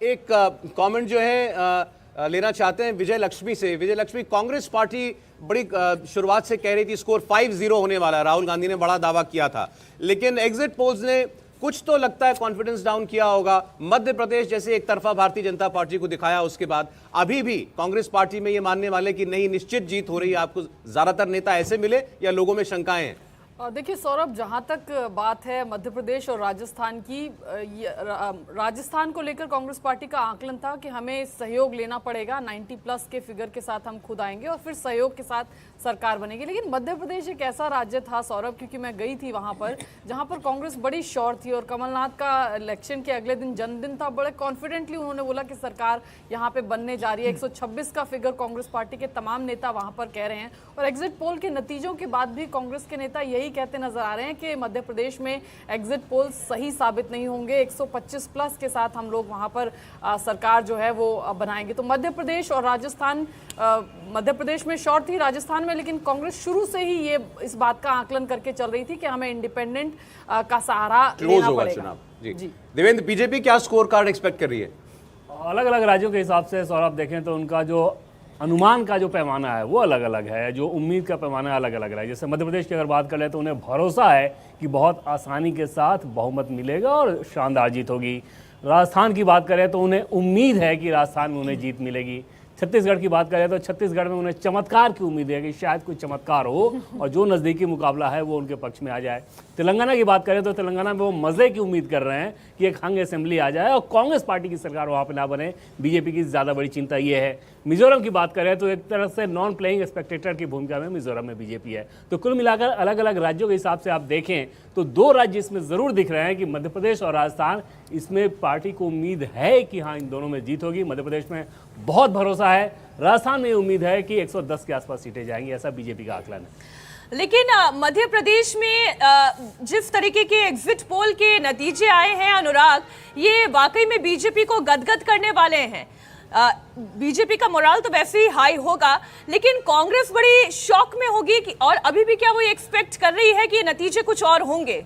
एक कमेंट जो है लेना चाहते हैं विजय लक्ष्मी से। विजय लक्ष्मी, कांग्रेस पार्टी बड़ी शुरुआत से कह रही थी स्कोर 5-0 होने वाला है, राहुल गांधी ने बड़ा दावा किया था, लेकिन एग्जिट पोल्स ने कुछ तो लगता है कॉन्फिडेंस डाउन किया होगा। मध्य प्रदेश जैसे एक तरफा भारतीय जनता पार्टी को दिखाया, उसके बाद अभी भी कांग्रेस पार्टी में ये मानने वाले कि नहीं निश्चित जीत हो रही है, आपको ज्यादातर नेता ऐसे मिले या लोगों में शंकाएं हैं? देखिए सौरभ, जहां तक बात है मध्य प्रदेश और राजस्थान की, राजस्थान को लेकर कांग्रेस पार्टी का आकलन था कि हमें सहयोग लेना पड़ेगा, 90+ के फिगर के साथ हम खुद आएंगे और फिर सहयोग के साथ सरकार बनेगी। लेकिन मध्य प्रदेश एक ऐसा राज्य था सौरभ, क्योंकि मैं गई थी वहां पर, जहां पर कांग्रेस बड़ी श्योर थी और कमलनाथ का इलेक्शन के अगले दिन जन्मदिन था, बड़े कॉन्फिडेंटली उन्होंने बोला कि सरकार यहाँ पे बनने जा रही है। 126 का फिगर कांग्रेस पार्टी के तमाम नेता वहां पर कह रहे हैं और एग्जिट पोल के नतीजों के बाद भी कांग्रेस के नेता यही कहते नजर आ रहे हैं कि मध्य प्रदेश में एग्जिट पोल सही साबित नहीं होंगे, 125+ के साथ हम लोग वहां पर सरकार जो है वो बनाएंगे। तो मध्य प्रदेश और राजस्थान, मध्य प्रदेश में शॉर्ट थी, राजस्थान में लेकिन कांग्रेस शुरू से ही ये इस बात का आकलन करके चल रही थी कि हमें इंडिपेंडेंट का सहारा लेना पड़ेगा। जी देवेंद्र, बीजेपी क्या स्कोर कार्ड एक्सपेक्ट कर रही है? अलग अलग राज्यों के हिसाब से सौरभ देखें तो उनका जो अनुमान का जो पैमाना है वो अलग अलग है, जो उम्मीद का पैमाना अलग अलग है। जैसे मध्य प्रदेश की अगर बात कर ले तो उन्हें भरोसा है कि बहुत आसानी के साथ बहुमत मिलेगा और शानदार जीत होगी। राजस्थान की बात करें तो उन्हें उम्मीद है कि राजस्थान में उन्हें जीत मिलेगी। छत्तीसगढ़ की बात करें तो छत्तीसगढ़ में उन्हें चमत्कार की उम्मीद है कि शायद कोई चमत्कार हो और जो नज़दीकी मुकाबला है वो उनके पक्ष में आ जाए। तेलंगाना की बात करें तो तेलंगाना में वो मज़े की उम्मीद कर रहे हैं कि एक हंग असेंबली आ जाए और कांग्रेस पार्टी की सरकार वहाँ पर ना बने। बीजेपी की ज़्यादा बड़ी चिंता ये है। मिजोरम की बात करें तो एक तरह से नॉन प्लेइंग स्पेक्टेटर की भूमिका में मिजोरम में बीजेपी है। तो कुल मिलाकर अलग अलग राज्यों के हिसाब से आप देखें तो दो राज्य इसमें ज़रूर दिख रहे हैं कि मध्य प्रदेश और राजस्थान, इसमें पार्टी को उम्मीद है कि हाँ इन दोनों में जीत होगी। मध्य प्रदेश में बहुत भरोसा है, राजस्थान में उम्मीद है कि 110 के आसपास सीटें जाएंगी, ऐसा बीजेपी का आकलन है। लेकिन मध्य प्रदेश में जिस तरीके के एग्जिट पोल के नतीजे आए हैं अनुराग, ये वाकई में बीजेपी को गदगद करने वाले हैं। बीजेपी का मोराल तो वैसे ही हाई होगा, लेकिन कांग्रेस बड़ी शॉक में होगी कि, और अभी भी क्या वो एक्सपेक्ट कर रही है कि ये नतीजे कुछ और होंगे?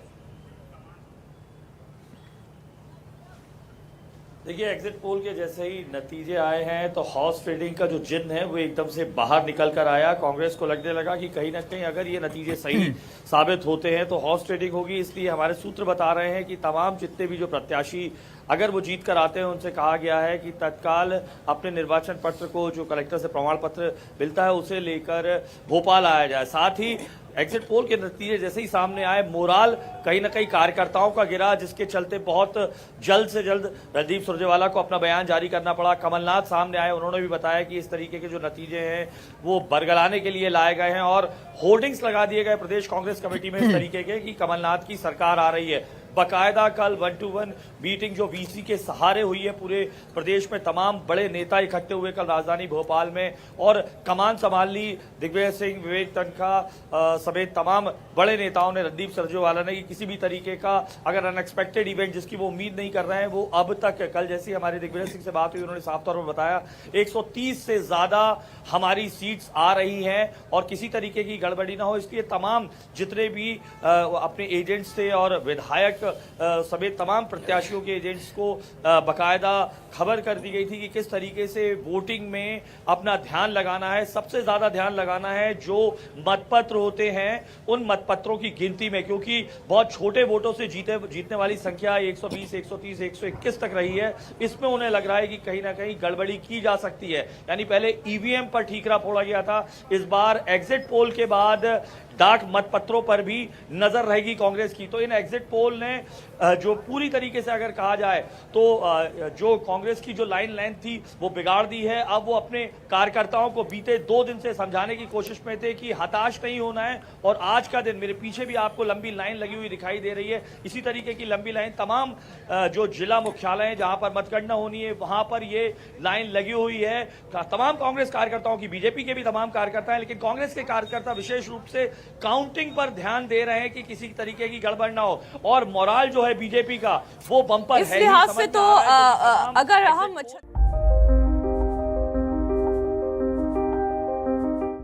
देखिए, एग्जिट पोल के जैसे ही नतीजे आए हैं तो हॉर्स ट्रेडिंग का जो जिन्न है वो एकदम से बाहर निकल कर आया। कांग्रेस को लगने लगा कि कहीं ना कहीं अगर ये नतीजे सही साबित होते हैं तो हॉर्स ट्रेडिंग होगी। इसलिए हमारे सूत्र बता रहे हैं कि तमाम जितने भी जो प्रत्याशी अगर वो जीत कर आते हैं उनसे कहा गया है कि तत्काल अपने निर्वाचन पत्र को, जो कलेक्टर से प्रमाण पत्र मिलता है, उसे लेकर भोपाल आया जाए। साथ ही एग्जिट पोल के नतीजे जैसे ही सामने आए, मोराल कहीं ना कहीं कार्यकर्ताओं का गिरा, जिसके चलते बहुत जल्द से जल्द रणदीप सुरजेवाला को अपना बयान जारी करना पड़ा। कमलनाथ सामने आए, उन्होंने भी बताया कि इस तरीके के जो नतीजे हैं वो बरगलाने के लिए लाए गए हैं और होर्डिंग्स लगा दिए गए प्रदेश कांग्रेस कमेटी में इस तरीके के कि कमलनाथ की सरकार आ रही है। बाकायदा कल 1-to-1 मीटिंग जो वीसी के सहारे हुई है पूरे प्रदेश में, तमाम बड़े नेता इकट्ठे हुए कल राजधानी भोपाल में और कमान संभाल ली दिग्विजय सिंह, विवेक तनखा समेत तमाम बड़े नेताओं ने, रणदीप सुरजेवाला ने, कि किसी भी तरीके का अगर अनएक्सपेक्टेड इवेंट जिसकी वो उम्मीद नहीं कर रहे हैं वो अब तक, कल जैसी हमारे दिग्विजय सिंह से बात हुई उन्होंने साफ तौर पर बताया 130 से ज्यादा हमारी सीट्स आ रही हैं और किसी तरीके की गड़बड़ी ना हो, इसलिए तमाम जितने भी अपने एजेंट्स थे और विधायक समेत तमाम प्रत्याशियों के एजेंट्स को बकायदा खबर कर दी गई थी कि किस तरीके से वोटिंग में अपना ध्यान लगाना है। सबसे ज्यादा ध्यान लगाना है जो मतपत्र होते हैं उन मतपत्रों की गिनती में, क्योंकि बहुत छोटे वोटों से जीतने वाली संख्या 120, 130, 121 तक रही है। इसमें उन्हें लग रहा है कि कहीं ना कहीं गड़बड़ी की जा सकती है। यानी पहले ईवीएम पर ठीकरा फोड़ा गया था, इस बार एग्जिट पोल के बाद डाक मतपत्रों पर भी नजर रहेगी कांग्रेस की। तो इन एग्जिट पोल ने जो पूरी तरीके से अगर कहा जाए तो जो कांग्रेस की जो लाइन लेंथ थी वो बिगाड़ दी है। अब वो अपने कार्यकर्ताओं को बीते 2 दिन से समझाने की कोशिश में थे कि हताश नहीं होना है और आज का दिन, मेरे पीछे भी आपको लंबी लाइन लगी हुई दिखाई दे रही है, इसी तरीके की लंबी लाइन तमाम जो जिला मुख्यालय है जहां पर मतगणना होनी है वहां पर ये लाइन लगी हुई है। तमाम कांग्रेस कार्यकर्ताओं की, बीजेपी के भी तमाम कार्यकर्ता हैं, लेकिन कांग्रेस के कार्यकर्ता विशेष रूप से काउंटिंग पर ध्यान दे रहे हैं कि किसी तरीके की गड़बड़ ना हो और मोराल जो है बीजेपी का वो बम्पर है। इस लिहाज से तो अगर हम